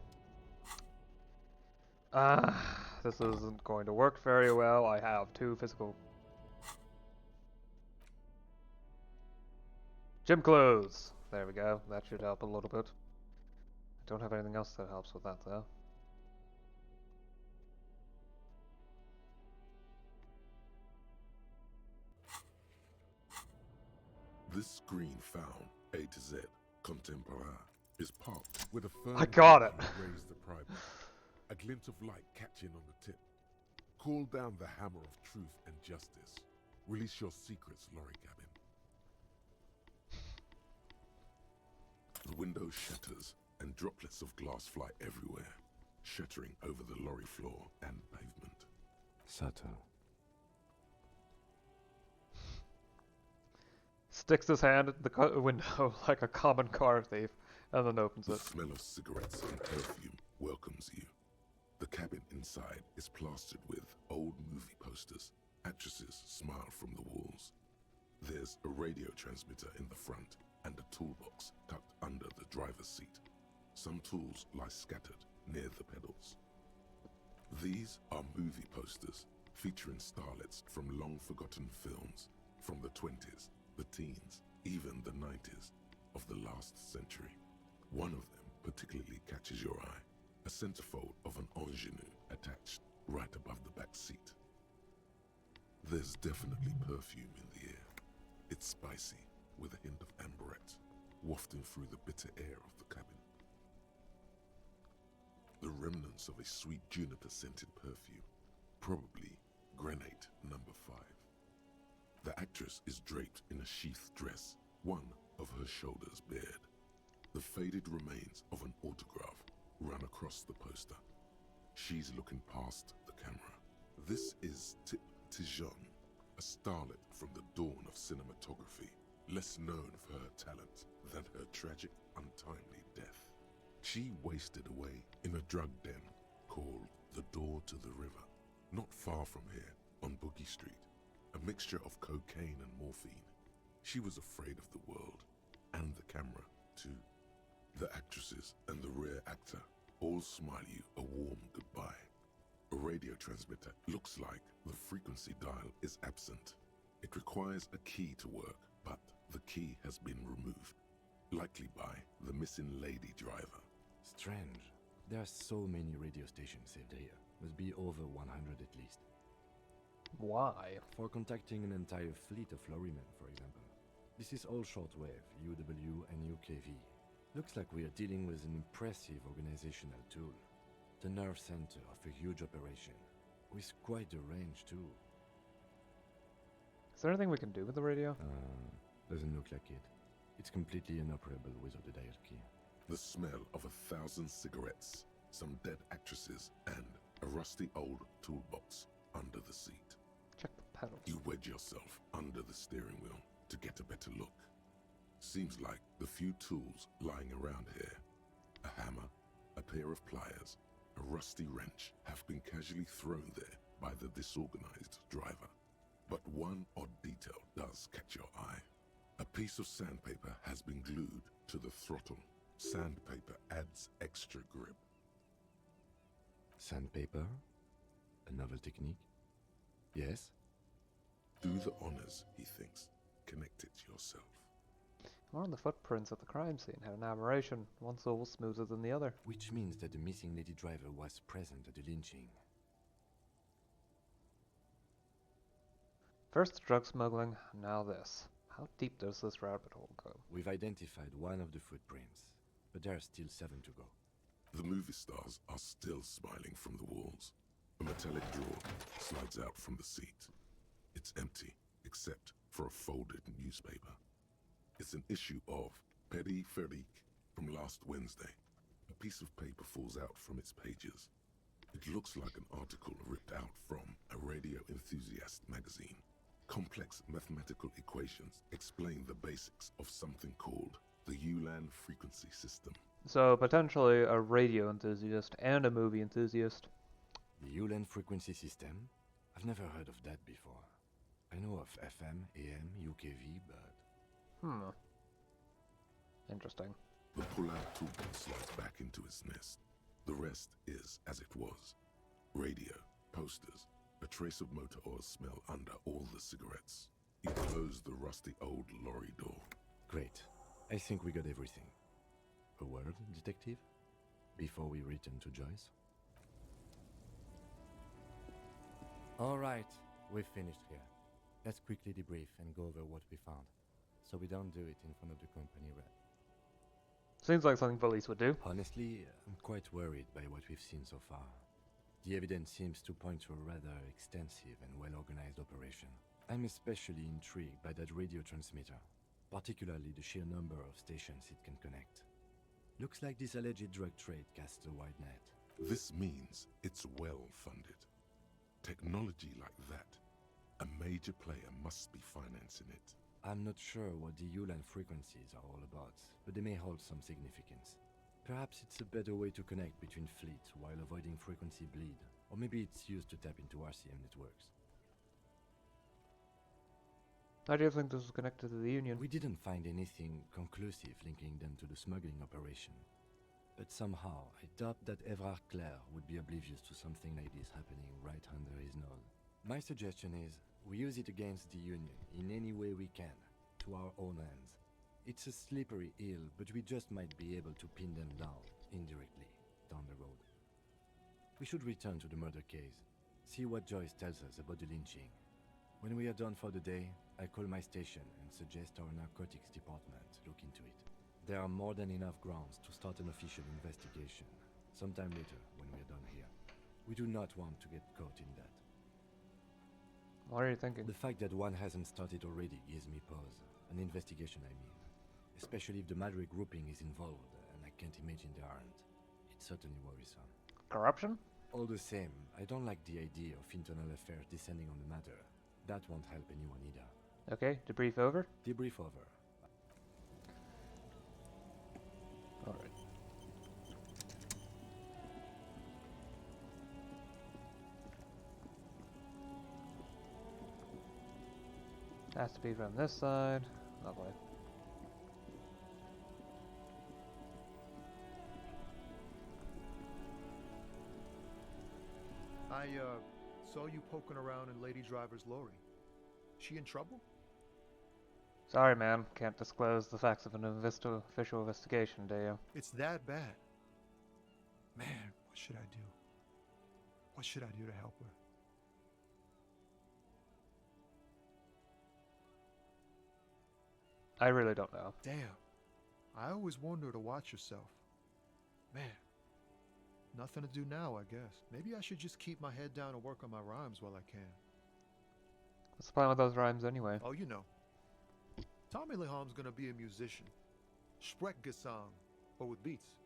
This isn't going to work very well. I have two physical... Gym clothes! There we go. That should help a little bit. I don't have anything else that helps with that, though. This screen found A to Z Contemporain is parked with a firm I got it. raise the primer. A glint of light catching on the tip. Call down the hammer of truth and justice. Release your secrets, lorry cabin. The window shatters and droplets of glass fly everywhere, shattering over the lorry floor and pavement. Subtle. Sticks his hand at the window like a common car thief, and then opens The it. smell of cigarettes and perfume welcomes you. The cabin inside is plastered with old movie posters. Actresses smile from the walls. There's a radio transmitter in the front and a toolbox tucked under the driver's seat. Some tools lie scattered near the pedals. These are movie posters featuring starlets from long-forgotten films from the 20s, the teens, even the 90s of the last century. One of them particularly catches your eye, a centerfold of an ingenue attached right above the back seat. There's definitely perfume in the air. It's spicy, with a hint of amberette, wafting through the bitter air of the cabin. The remnants of a sweet juniper-scented perfume, probably Grenade number 5. The actress is draped in a sheathed dress, one of her shoulders bared. The faded remains of an autograph run across the poster. She's looking past the camera. This is Tip Tijon, a starlet from the dawn of cinematography, less known for her talent than her tragic, untimely death. She wasted away in a drug den called the Door to the River, not far from here on Boogie Street, a mixture of cocaine and morphine. She was afraid of the world, and the camera, too. The actresses and the rear actor all smile you a warm goodbye. A radio transmitter looks like the frequency dial is absent. It requires a key to work, but the key has been removed, likely by the missing lady driver. Strange. There are so many radio stations saved here. Must be over 100 at least. Why? For contacting an entire fleet of lorrymen, for example. This is all shortwave, UW and UKV. Looks like we are dealing with an impressive organizational tool. The nerve center of a huge operation, with quite a range too. Is there anything we can do with the radio? Doesn't look like it. It's completely inoperable without a dial key. The smell of 1,000 cigarettes, some dead actresses, and a rusty old toolbox under the seat. Check the pedals. You wedge yourself under the steering wheel to get a better look. Seems like the few tools lying around here, a hammer, a pair of pliers, a rusty wrench, have been casually thrown there by the disorganized driver. But one odd detail does catch your eye. A piece of sandpaper has been glued to the throttle. Sandpaper adds extra grip. Sandpaper? A novel technique? Yes? Do the honors, he thinks. Connect it yourself. More on the footprints at the crime scene had an aberration, one sole smoother than the other. Which means that the missing lady driver was present at the lynching. First drug smuggling, now this. How deep does this rabbit hole go? We've identified one of the footprints, but there are still 7 to go. The movie stars are still smiling from the walls. A metallic drawer slides out from the seat. It's empty, except for a folded newspaper. It's an issue of Périphérique from last Wednesday. A piece of paper falls out from its pages. It looks like an article ripped out from a radio enthusiast magazine. Complex mathematical equations explain the basics of something called the ULAN frequency system. So, potentially a radio enthusiast and a movie enthusiast. The ULAN frequency system? I've never heard of that before. I know of FM, AM, UKV, but... Interesting. The pull-out tool slides back into its nest. The rest is as it was. Radio, posters, a trace of motor oil smell under all the cigarettes. You close the rusty old lorry door. Great. I think we got everything. A word, detective? Before we return to Joyce? Alright, we've finished here. Let's quickly debrief and go over what we found, so we don't do it in front of the company rep. Seems like something police would do. Honestly, I'm quite worried by what we've seen so far. The evidence seems to point to a rather extensive and well-organized operation. I'm especially intrigued by that radio transmitter, particularly the sheer number of stations it can connect. Looks like this alleged drug trade casts a wide net. This means it's well funded. Technology like that, a major player must be financing it. I'm not sure what the Ulan frequencies are all about, but they may hold some significance. Perhaps it's a better way to connect between fleets while avoiding frequency bleed, or maybe it's used to tap into RCM networks. How do you think this is connected to the Union? We didn't find anything conclusive linking them to the smuggling operation. But somehow, I doubt that Evrard Clare would be oblivious to something like this happening right under his nose. My suggestion is, we use it against the Union in any way we can, to our own ends. It's a slippery hill, but we just might be able to pin them down, indirectly, down the road. We should return to the murder case, see what Joyce tells us about the lynching. When we are done for the day, I call my station and suggest our narcotics department look into it. There are more than enough grounds to start an official investigation, sometime later when we are done here. We do not want to get caught in that. What are you thinking? The fact that one hasn't started already gives me pause. An investigation, I mean. Especially if the Madre grouping is involved, and I can't imagine they aren't. It's certainly worrisome. Corruption? All the same, I don't like the idea of internal affairs descending on the matter. That won't help anyone either. Okay, debrief over? Debrief over. Alright. Has to be from this side. Lovely. I saw you poking around in Lady Driver's lorry. She in trouble? Sorry, man. Can't disclose the facts of an official investigation, do you? It's that bad. Man, what should I do? What should I do to help her? I really don't know. Damn. I always wonder to watch yourself. Man. Nothing to do now, I guess. Maybe I should just keep my head down and work on my rhymes while I can. What's the plan with those rhymes anyway? Oh, you know. Tommy Leham's gonna be a musician. Sprechgesang, but with beats.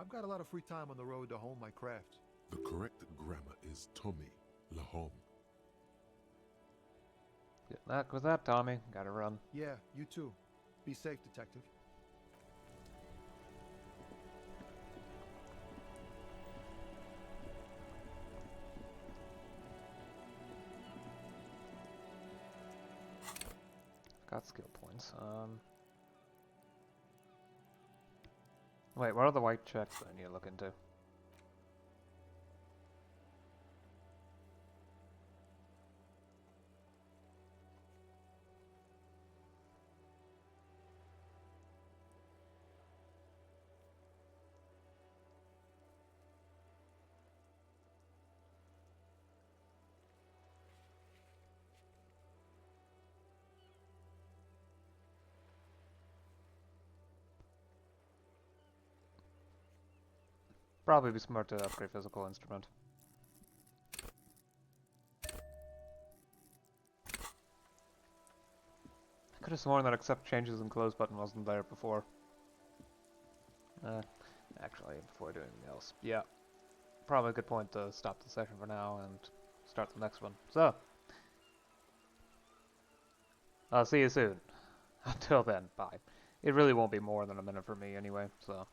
I've got a lot of free time on the road to hone my craft. The correct grammar is Tommy Lahom. Good luck with that, Tommy. Gotta run. Yeah, you too. Be safe, detective. Got skill points. Wait, what are the white checks that I need to look into? Probably be smart to upgrade physical instrument. I could have sworn that accept changes and close button wasn't there before. Actually, before doing anything else. Yeah. Probably a good point to stop the session for now and start the next one. So, I'll see you soon. Until then, bye. It really won't be more than a minute for me anyway, so...